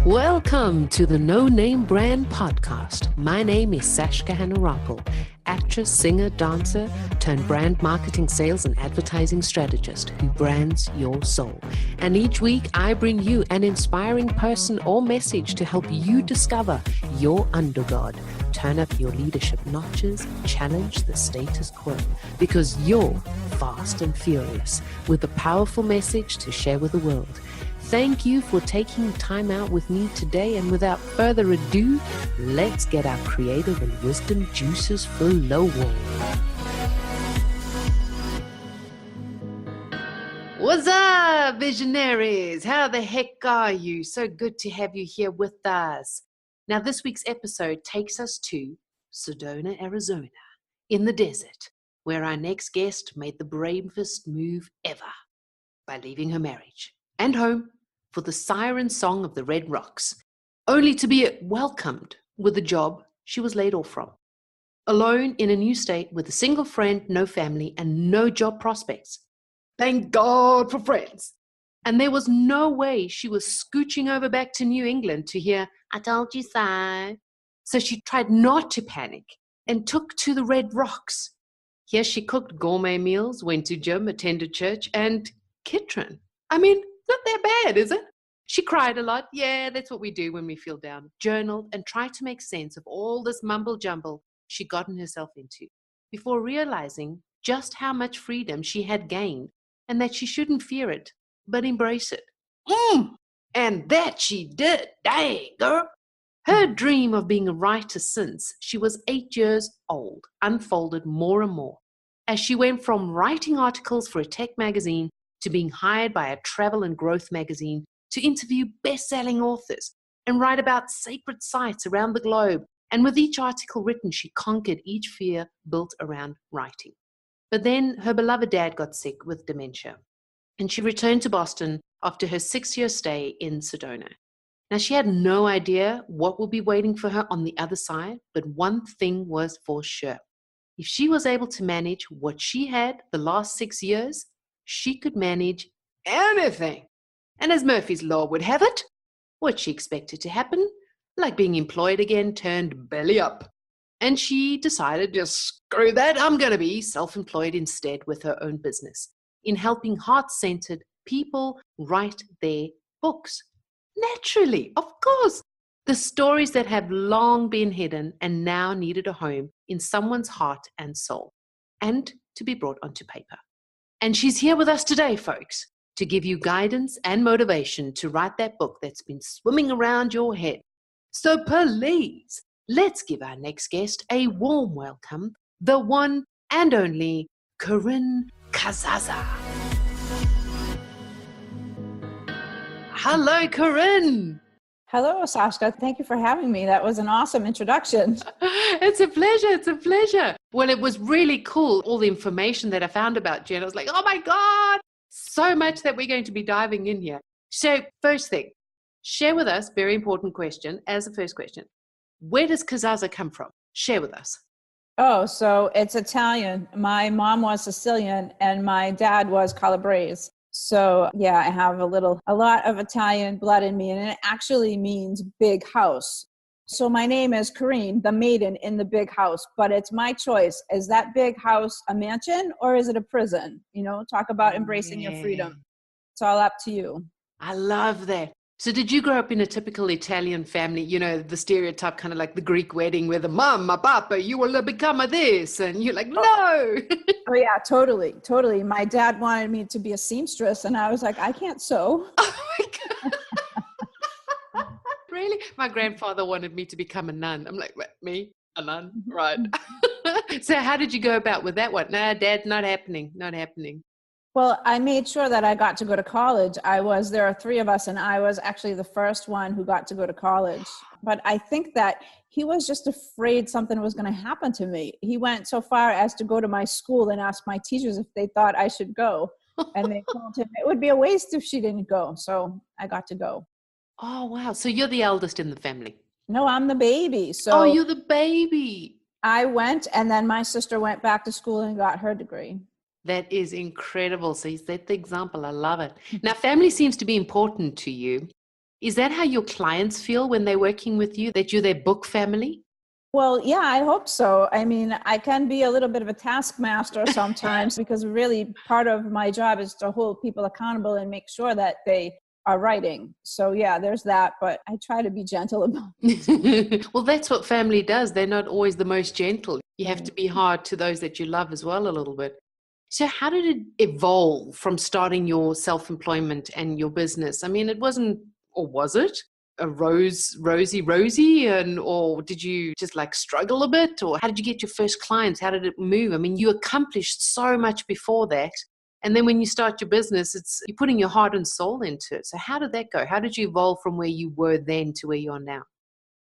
Welcome to the No Name Brand Podcast. My name is Sashka Hanarappel, actress, singer, dancer, turned brand marketing, sales, and advertising strategist who brands your soul. And each week I bring you an inspiring person or message to help you discover your undergod, turn up your leadership notches, challenge the status quo, because you're fast and furious with a powerful message to share with the world. Thank you for taking time out with me today, and without further ado, let's get our creative and wisdom juices flowing. What's up, visionaries? How the heck are you? So good to have you here with us. Now, this week's episode takes us to Sedona, Arizona, in the desert, where our next guest made the bravest move ever by leaving her marriage and home for the siren song of the Red Rocks, only to be welcomed with a job she was laid off from. Alone in a new state with a single friend, no family, and no job prospects. Thank God for friends. And there was no way she was scooching over back to New England to hear, "I told you so." So she tried not to panic and took to the Red Rocks. Here she cooked gourmet meals, went to gym, attended church, and Kitron. I mean, not that bad, is it? She cried a lot. Yeah, that's what we do when we feel down. Journaled and tried to make sense of all this mumble jumble she'd gotten herself into before realizing just how much freedom she had gained and that she shouldn't fear it, but embrace it. And that she did. Dang, girl. Her dream of being a writer since she was 8 years old unfolded more and more as she went from writing articles for a tech magazine to being hired by a travel and growth magazine to interview best-selling authors and write about sacred sites around the globe. And with each article written, she conquered each fear built around writing. But then her beloved dad got sick with dementia, and she returned to Boston after her 6-year stay in Sedona. Now, she had no idea what would be waiting for her on the other side, but one thing was for sure. If she was able to manage what she had the last 6 years, she could manage anything. And as Murphy's Law would have it, what she expected to happen, like being employed again, turned belly up. And she decided, just screw that, I'm going to be self-employed instead with her own business in helping heart-centered people write their books. Naturally, of course, the stories that have long been hidden and now needed a home in someone's heart and soul, and to be brought onto paper. And she's here with us today, folks, to give you guidance and motivation to write that book that's been swimming around your head. So please, let's give our next guest a warm welcome, the one and only Corinne Casazza. Hello, Corinne. Hello, Sashka. Thank you for having me. That was an awesome introduction. It's a pleasure. It's a pleasure. Well, it was really cool, all the information that I found about you. And I was like, oh my God, so much that we're going to be diving in here. So first thing, share with us, very important question, as the first question. Where does Casazza come from? Share with us. Oh, so it's Italian. My mom was Sicilian and my dad was Calabrese. So yeah, I have a lot of Italian blood in me, and it actually means big house. So my name is Corinne, the maiden in the big house, but it's my choice. Is that big house a mansion or is it a prison? You know, talk about embracing your freedom. It's all up to you. I love that. So did you grow up in a typical Italian family, you know, the stereotype kind of like the Greek wedding where the mama, papa, you will become a this, and you're like, no. Oh yeah, totally. My dad wanted me to be a seamstress and I was like, I can't sew. Oh my God. Really? My grandfather wanted me to become a nun. I'm like, what, me? A nun? Right. So how did you go about with that one? No, Dad, not happening. Well, I made sure that I got to go to college. There are 3 of us, and I was actually the first one who got to go to college. But I think that he was just afraid something was going to happen to me. He went so far as to go to my school and ask my teachers if they thought I should go. And they told him it would be a waste if she didn't go. So I got to go. Oh, wow. So you're the eldest in the family? No, I'm the baby. So oh, you're the baby. I went, and then my sister went back to school and got her degree. That is incredible. So you set the example. I love it. Now, family seems to be important to you. Is that how your clients feel when they're working with you, that you're their book family? Well, yeah, I hope so. I mean, I can be a little bit of a taskmaster sometimes because really part of my job is to hold people accountable and make sure that they are writing. So yeah, there's that, but I try to be gentle about it. Well, that's what family does. They're not always the most gentle. You have to Right. be hard to those that you love as well a little bit. So how did it evolve from starting your self-employment and your business? I mean, it wasn't, or was it, a rosy, and or did you just like struggle a bit? Or how did you get your first clients? How did it move? I mean, you accomplished so much before that. And then when you start your business, you're putting your heart and soul into it. So how did that go? How did you evolve from where you were then to where you are now?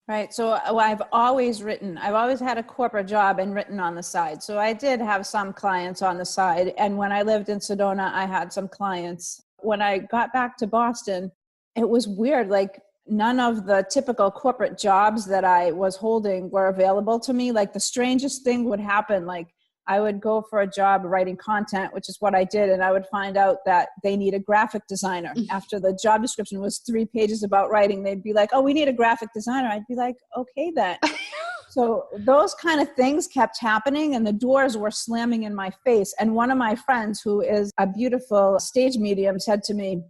Right. So I've always written. I've always had a corporate job and written on the side. So I did have some clients on the side. And when I lived in Sedona, I had some clients. When I got back to Boston, it was weird. Like none of the typical corporate jobs that I was holding were available to me. Like the strangest thing would happen. Like I would go for a job writing content, which is what I did. And I would find out that they need a graphic designer. After the job description was 3 pages about writing, they'd be like, oh, we need a graphic designer. I'd be like, okay, then. So those kind of things kept happening and the doors were slamming in my face. And one of my friends, who is a beautiful stage medium, said to me,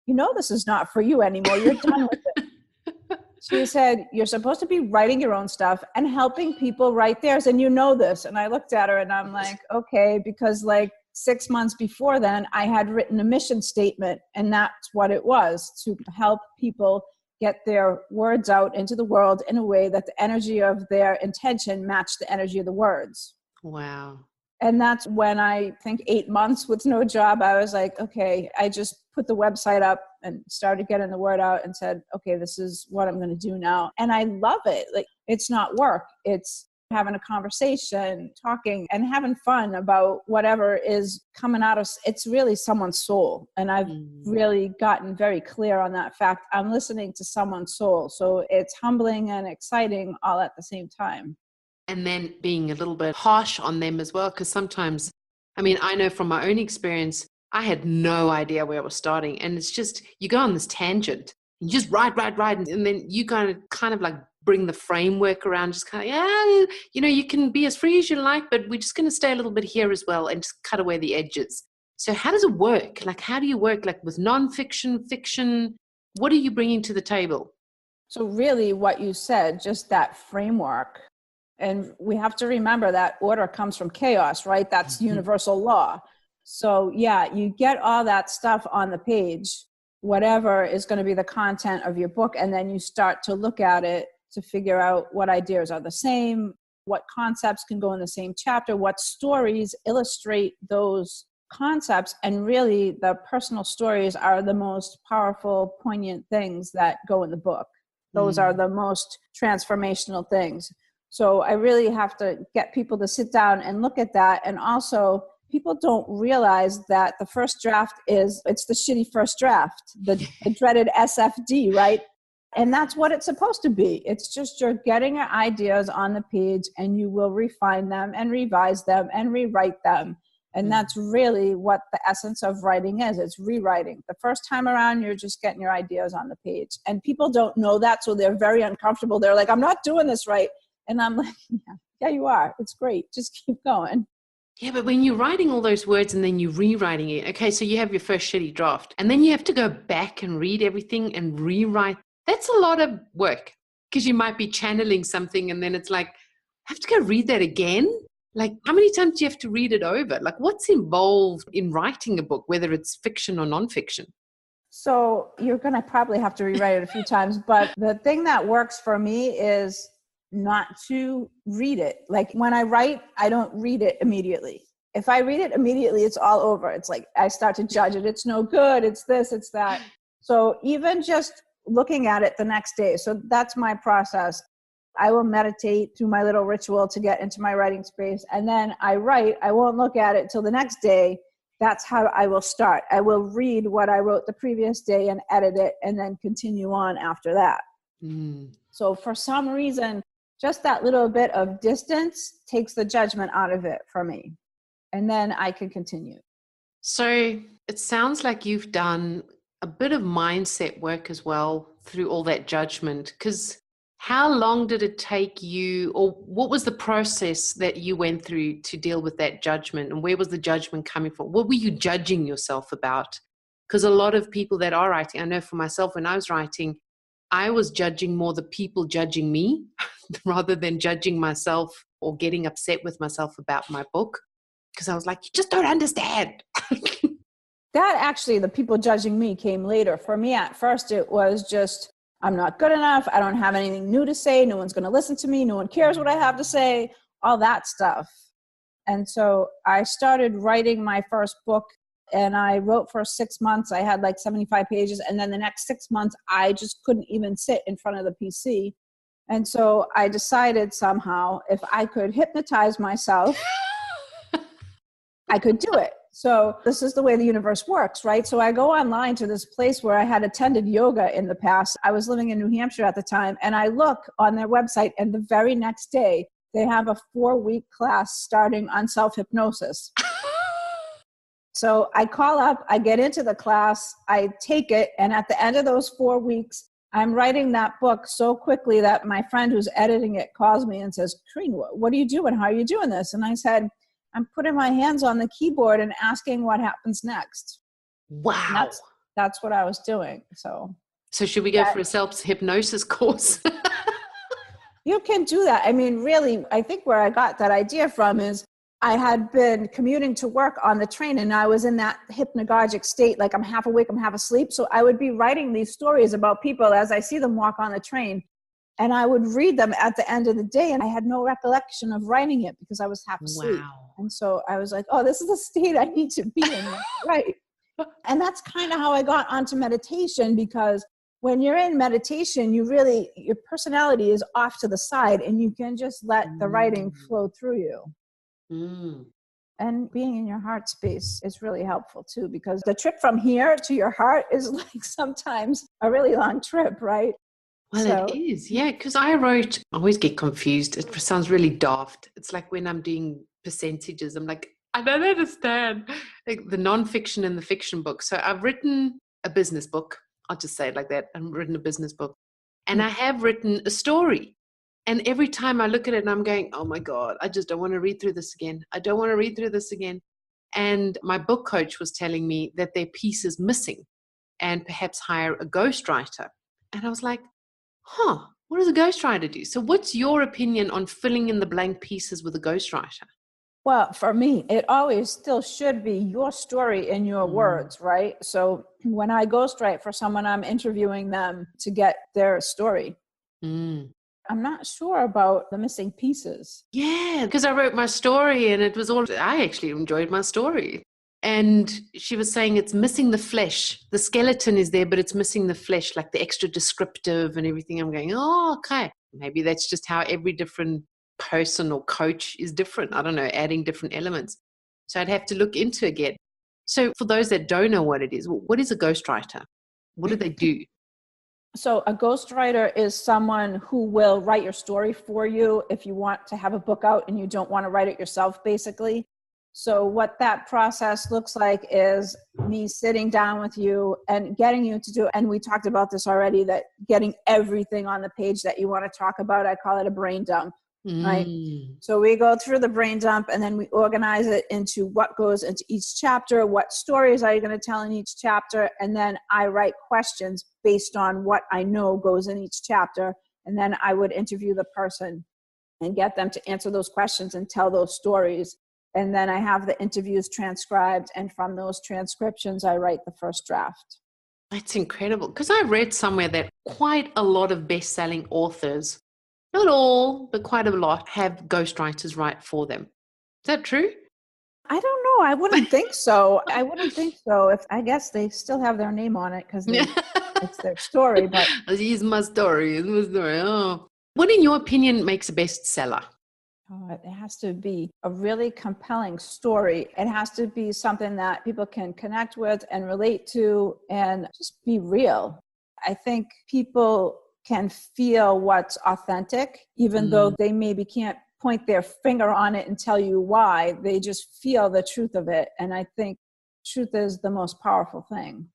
you know, this is not for you anymore. You're done with it. She said, you're supposed to be writing your own stuff and helping people write theirs. And you know this. And I looked at her and I'm like, okay, because like 6 months before then, I had written a mission statement. And that's what it was, to help people get their words out into the world in a way that the energy of their intention matched the energy of the words. Wow. And that's when I think 8 months with no job, I was like, okay, I just put the website up and started getting the word out and said, okay, this is what I'm going to do now. And I love it. Like, it's not work. It's having a conversation, talking and having fun about whatever is coming out of, it's really someone's soul. And I've really gotten very clear on that fact. I'm listening to someone's soul. So it's humbling and exciting all at the same time. And then being a little bit harsh on them as well, because sometimes, I mean, I know from my own experience, I had no idea where I was starting. And it's just, you go on this tangent, you just write, and then you kind of like bring the framework around, just kind of, yeah, you know, you can be as free as you like, but we're just going to stay a little bit here as well and just cut away the edges. So how does it work? Like, how do you work like with nonfiction, fiction? What are you bringing to the table? So really what you said, just that framework. And we have to remember that order comes from chaos, right? That's universal law. So yeah, you get all that stuff on the page, whatever is going to be the content of your book. And then you start to look at it to figure out what ideas are the same, what concepts can go in the same chapter, what stories illustrate those concepts. And really the personal stories are the most powerful, poignant things that go in the book. Those are the most transformational things. So I really have to get people to sit down and look at that. And also, people don't realize that the first draft it's the shitty first draft, the dreaded SFD, right? And that's what it's supposed to be. It's just you're getting your ideas on the page and you will refine them and revise them and rewrite them. And that's really what the essence of writing is. It's rewriting. The first time around, you're just getting your ideas on the page. And people don't know that, so they're very uncomfortable. They're like, I'm not doing this right. And I'm like, yeah, you are. It's great. Just keep going. Yeah, but when you're writing all those words and then you're rewriting it, okay, so you have your first shitty draft and then you have to go back and read everything and rewrite. That's a lot of work because you might be channeling something and then it's like, I have to go read that again. Like, how many times do you have to read it over? Like, what's involved in writing a book, whether it's fiction or nonfiction? So you're going to probably have to rewrite it a few times. But the thing that works for me is not to read it. Like when I write, I don't read it immediately. If I read it immediately, it's all over. It's like I start to judge it. It's no good. It's this, it's that. So even just looking at it the next day. So that's my process. I will meditate through my little ritual to get into my writing space. And then I write. I won't look at it till the next day. That's how I will start. I will read what I wrote the previous day and edit it and then continue on after that. So for some reason, just that little bit of distance takes the judgment out of it for me. And then I can continue. So it sounds like you've done a bit of mindset work as well through all that judgment? Because how long did it take you, or what was the process that you went through to deal with that judgment? And where was the judgment coming from? What were you judging yourself about? Because a lot of people that are writing, I know for myself when I was writing, I was judging more the people judging me rather than judging myself or getting upset with myself about my book. Because I was like, you just don't understand. That actually, the people judging me came later. For me, at first, it was just, I'm not good enough. I don't have anything new to say. No one's going to listen to me. No one cares what I have to say, all that stuff. And so I started writing my first book, and I wrote for 6 months. I had like 75 pages. And then the next 6 months, I just couldn't even sit in front of the PC. And so I decided somehow if I could hypnotize myself, I could do it. So this is the way the universe works, right? So I go online to this place where I had attended yoga in the past. I was living in New Hampshire at the time, and I look on their website, and the very next day, they have a 4-week class starting on self-hypnosis. So I call up, I get into the class, I take it, and at the end of those 4 weeks, I'm writing that book so quickly that my friend who's editing it calls me and says, Corinne, what are you doing? How are you doing this? And I said, I'm putting my hands on the keyboard and asking what happens next. Wow. That's what I was doing. So should we go for a self-hypnosis course? You can do that. I mean, really, I think where I got that idea from is I had been commuting to work on the train, and I was in that hypnagogic state, like I'm half awake, I'm half asleep. So I would be writing these stories about people as I see them walk on the train. And I would read them at the end of the day, and I had no recollection of writing it because I was half asleep. Wow. And so I was like, oh, this is the state I need to be in. Right. And that's kind of how I got onto meditation, because when you're in meditation, your personality is off to the side, and you can just let the writing flow through you. Mm. And being in your heart space is really helpful too, because the trip from here to your heart is like sometimes a really long trip, right? Well, it is, yeah, because I always get confused. It sounds really daft. It's like when I'm doing percentages, I'm like, I don't understand. Like the nonfiction and the fiction book. So I've written a business book. I'll just say it like that. I've written a business book. And I have written a story. And every time I look at it, I'm going, oh my God, I just don't want to read through this again. I don't want to read through this again. And my book coach was telling me that their piece is missing and perhaps hire a ghostwriter. And I was like, what does a ghostwriter do? So what's your opinion on filling in the blank pieces with a ghostwriter? Well, for me, it always still should be your story in your words, right? So when I ghostwrite for someone, I'm interviewing them to get their story. I'm not sure about the missing pieces. Yeah, because I wrote my story and I actually enjoyed my story. And she was saying it's missing the flesh. The skeleton is there, but it's missing the flesh, like the extra descriptive and everything. I'm going, oh, okay. Maybe that's just how every different person or coach is different. I don't know, adding different elements. So I'd have to look into it again. So for those that don't know what it is, what is a ghostwriter? What do they do? So a ghostwriter is someone who will write your story for you if you want to have a book out and you don't want to write it yourself, basically. So what that process looks like is me sitting down with you and getting you to do, and we talked about this already, that getting everything on the page that you want to talk about, I call it a brain dump, right? So we go through the brain dump, and then we organize it into what goes into each chapter, what stories are you going to tell in each chapter, and then I write questions based on what I know goes in each chapter, and then I would interview the person and get them to answer those questions and tell those stories. And then I have the interviews transcribed, and from those transcriptions, I write the first draft. That's incredible. Because I read somewhere that quite a lot of best-selling authors, not all, but quite a lot, have ghostwriters write for them. Is that true? I don't know. I wouldn't think so. I guess they still have their name on it because it's their story. But It's my story. Oh. What, in your opinion, makes a bestseller? it has to be a really compelling story. It has to be something that people can connect with and relate to and just be real. I think people can feel what's authentic, even though they maybe can't point their finger on it and tell you why. They just feel the truth of it. And I think truth is the most powerful thing.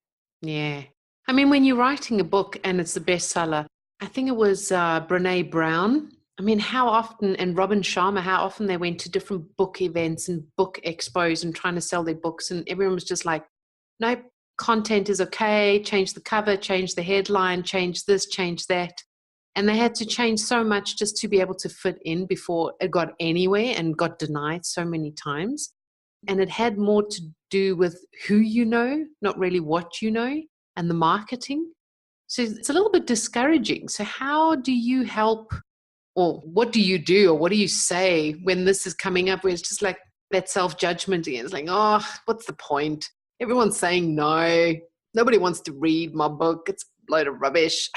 Yeah. I mean, when you're writing a book and it's a bestseller, I think it was Brene Brown. I mean, how often, and Robin Sharma, how often they went to different book events and book expos and trying to sell their books. And everyone was just like, nope, content is okay. Change the cover, change the headline, change this, change that. And they had to change so much just to be able to fit in before it got anywhere and got denied so many times. And it had more to do with who you know, not really what you know, and the marketing. So it's a little bit discouraging. So how do you help, or what do you do, or what do you say when this is coming up, where it's just like that self-judgment again? It's like, oh, what's the point? Everyone's saying no. Nobody wants to read my book. It's a load of rubbish.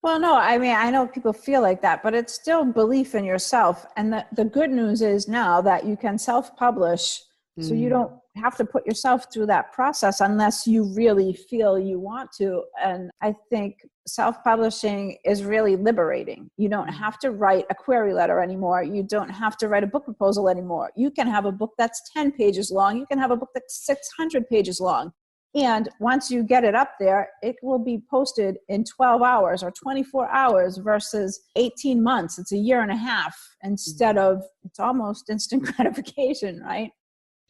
Well, no, I mean, I know people feel like that, but it's still belief in yourself. And the good news is now that you can self-publish, so you don't have to put yourself through that process unless you really feel you want to. And I think self-publishing is really liberating. You don't have to write a query letter anymore. You don't have to write a book proposal anymore. You can have a book that's 10 pages long. You can have a book that's 600 pages long. And once you get it up there, it will be posted in 12 hours or 24 hours versus 18 months. It's a year and a half instead of, it's almost instant gratification, right?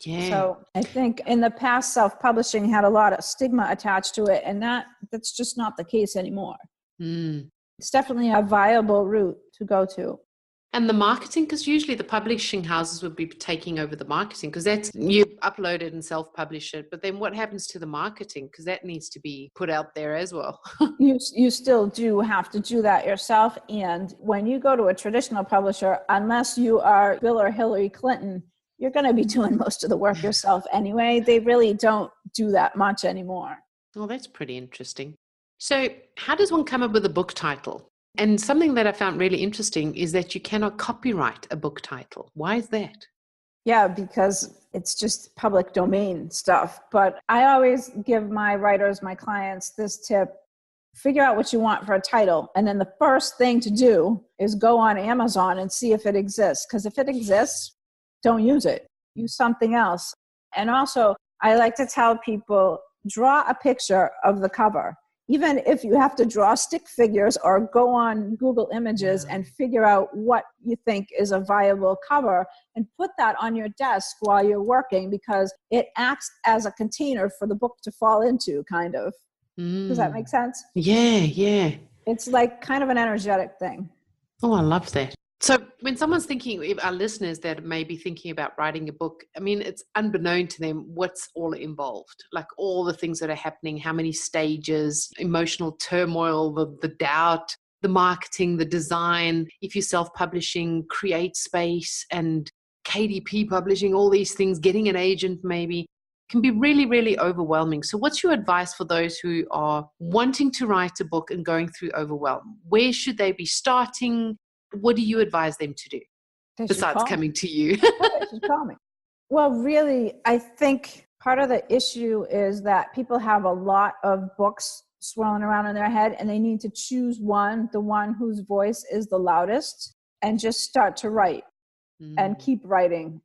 Yeah. So I think in the past, self-publishing had a lot of stigma attached to it, and that's just not the case anymore. It's definitely a viable route to go to. And the marketing, because usually the publishing houses would be taking over the marketing, because that's, you upload it and self-publish it. But then what happens to the marketing? Because that needs to be put out there as well. You still do have to do that yourself. And when you go to a traditional publisher, unless you are Bill or Hillary Clinton, you're going to be doing most of the work yourself anyway. They really don't do that much anymore. Oh, that's pretty interesting. So how does one come up with a book title? And something that I found really interesting is that you cannot copyright a book title. Why is that? Yeah, because it's just public domain stuff. But I always give my writers, my clients, this tip: figure out what you want for a title. And then the first thing to do is go on Amazon and see if it exists. Because if it exists, don't use it. Use something else. And also, I like to tell people, draw a picture of the cover. Even if you have to draw stick figures or go on Google Images and figure out what you think is a viable cover and put that on your desk while you're working, because it acts as a container for the book to fall into, kind of. Does that make sense? Yeah. It's like kind of an energetic thing. Oh, I love that. So when someone's thinking, if our listeners that may be thinking about writing a book, I mean, it's unbeknown to them what's all involved, like all the things that are happening, how many stages, emotional turmoil, the doubt, the marketing, the design. If you're self-publishing, create space, and KDP publishing, all these things, getting an agent maybe, can be really, really overwhelming. So what's your advice for those who are wanting to write a book and going through overwhelm? Where should they be starting? What do you advise them to do besides coming to you? They should call me. Well, really, I think part of the issue is that people have a lot of books swirling around in their head, and they need to choose one, the one whose voice is the loudest, and just start to write and keep writing.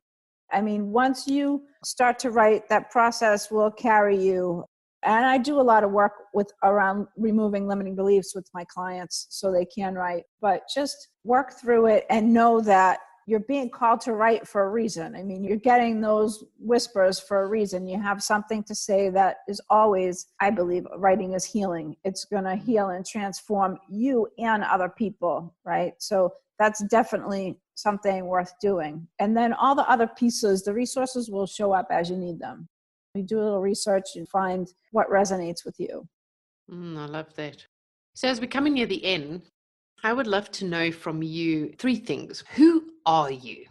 I mean, once you start to write, that process will carry you. And I do a lot of work around removing limiting beliefs with my clients so they can write. But just work through it and know that you're being called to write for a reason. I mean, you're getting those whispers for a reason. You have something to say that is always, I believe, writing is healing. It's going to heal and transform you and other people, right? So that's definitely something worth doing. And then all the other pieces, the resources will show up as you need them. You do a little research and find what resonates with you. I love that. So as we're coming near the end, I would love to know from you 3 things. Who are you?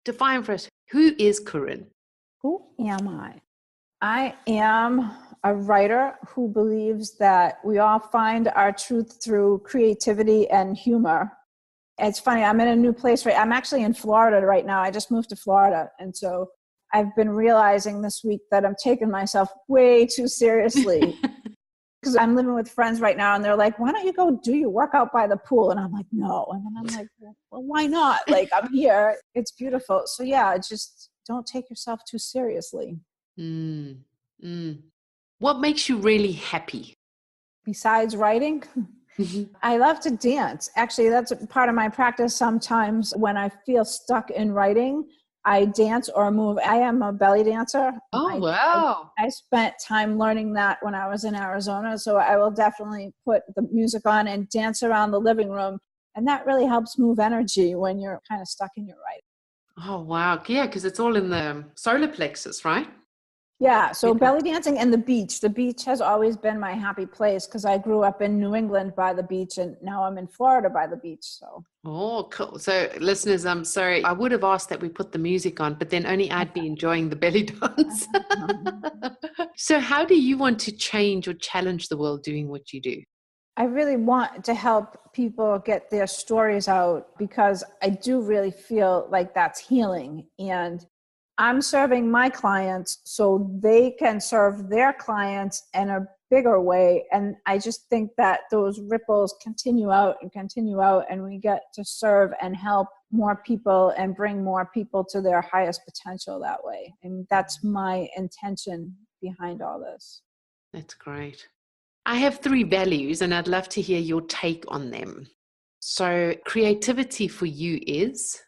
Define for us, who is Corinne? Who am I? I am a writer who believes that we all find our truth through creativity and humor. It's funny, I'm in a new place, right? I'm actually in Florida right now. I just moved to Florida. And so I've been realizing this week that I'm taking myself way too seriously. Because I'm living with friends right now, and they're like, why don't you go do your workout by the pool? And I'm like, no. And then I'm like, well, why not? Like, I'm here. It's beautiful. So yeah, just don't take yourself too seriously. What makes you really happy? besides writing, I love to dance. Actually, that's part of my practice. Sometimes when I feel stuck in writing, I dance or move. I am a belly dancer. Oh, wow. I spent time learning that when I was in Arizona. So I will definitely put the music on and dance around the living room. And that really helps move energy when you're kind of stuck in your writing. Oh, wow. Yeah, because it's all in the solar plexus, right? Yeah, so belly dancing and the beach. The beach has always been my happy place because I grew up in New England by the beach and now I'm in Florida by the beach. So. Oh, cool. So listeners, I'm sorry. I would have asked that we put the music on, but then only I'd be enjoying the belly dance. So how do you want to change or challenge the world doing what you do? I really want to help people get their stories out because I do really feel like that's healing. And I'm serving my clients so they can serve their clients in a bigger way. And I just think that those ripples continue out, and we get to serve and help more people and bring more people to their highest potential that way. And that's my intention behind all this. That's great. I have 3 values and I'd love to hear your take on them. So creativity for you is?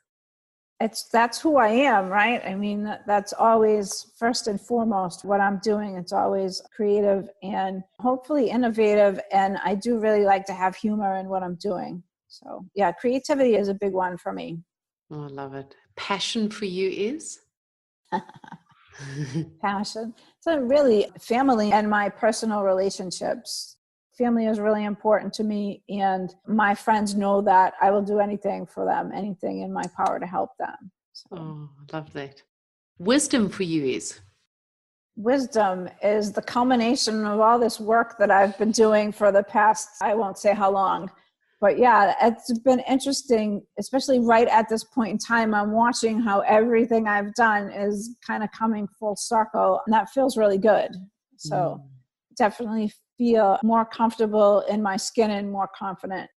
That's who I am, right? I mean, that's always first and foremost what I'm doing. It's always creative and hopefully innovative. And I do really like to have humor in what I'm doing. So yeah, creativity is a big one for me. Oh, I love it. Passion for you is? Passion. So really family and my personal relationships. Family is really important to me, and my friends know that I will do anything for them, anything in my power to help them. So. Oh, I love that. Wisdom for you is? Wisdom is the culmination of all this work that I've been doing for the past, I won't say how long, but yeah, it's been interesting, especially right at this point in time. I'm watching how everything I've done is kind of coming full circle, and that feels really good. So definitely feel more comfortable in my skin and more confident.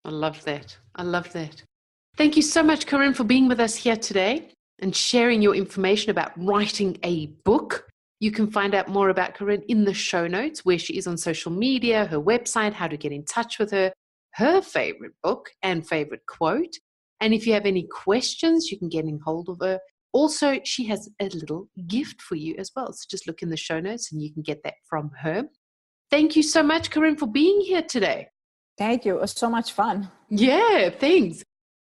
I love that. I love that. Thank you so much, Corinne, for being with us here today and sharing your information about writing a book. You can find out more about Corinne in the show notes, where she is on social media, her website, how to get in touch with her favorite book and favorite quote. And if you have any questions, you can get in hold of her. Also, she has a little gift for you as well. So just look in the show notes and you can get that from her. Thank you so much, Corinne, for being here today. Thank you. It was so much fun. Yeah, thanks.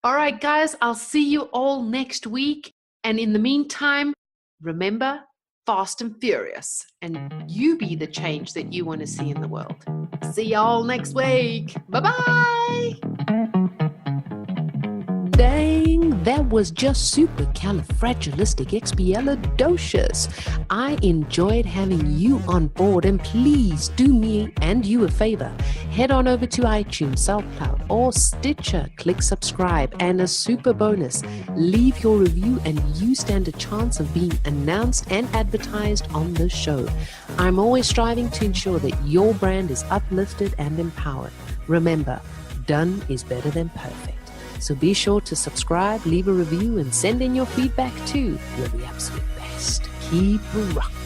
All right, guys, I'll see you all next week. And in the meantime, remember, fast and furious, and you be the change that you want to see in the world. See y'all next week. Bye-bye. Dang, that was just supercalifragilisticexpialidocious. I enjoyed having you on board, and please do me and you a favor. Head on over to iTunes, SoundCloud, or Stitcher. Click subscribe, and a super bonus, leave your review and you stand a chance of being announced and advertised on the show. I'm always striving to ensure that your brand is uplifted and empowered. Remember, done is better than perfect. So be sure to subscribe, leave a review, and send in your feedback too. You're the absolute best. Keep rocking.